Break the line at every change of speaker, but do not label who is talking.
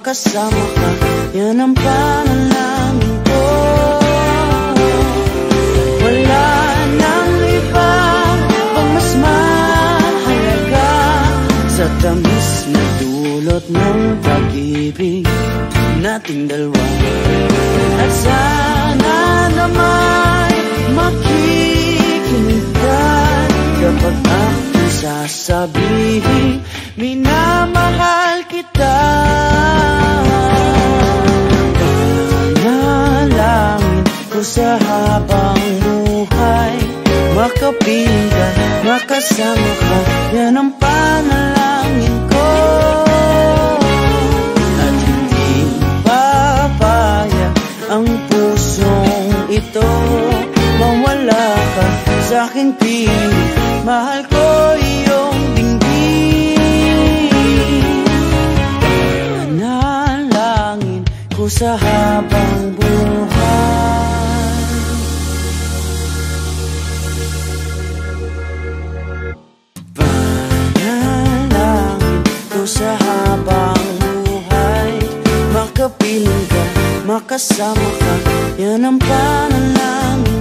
makasama ka, yan ang panalangin ko. Wala nang iba pang mas mahalaga sa tamis na dulot ng pag-ibig nating dalawa. At sana naman makikinig ka kapag ako'y sasabihin minamahal kita. Panalangin ko sa habang buhay, makapiling ka, makasama ka, yan ang panalangin ko. At hindi papayag ang pusong ito mawala ka sa aking piling. Mahal ko iyong dinggin. Panalangin ko sa habang buhay. Panalangin ko sa habang buhay, makapiling ka, makasama ka, yan ang panalangin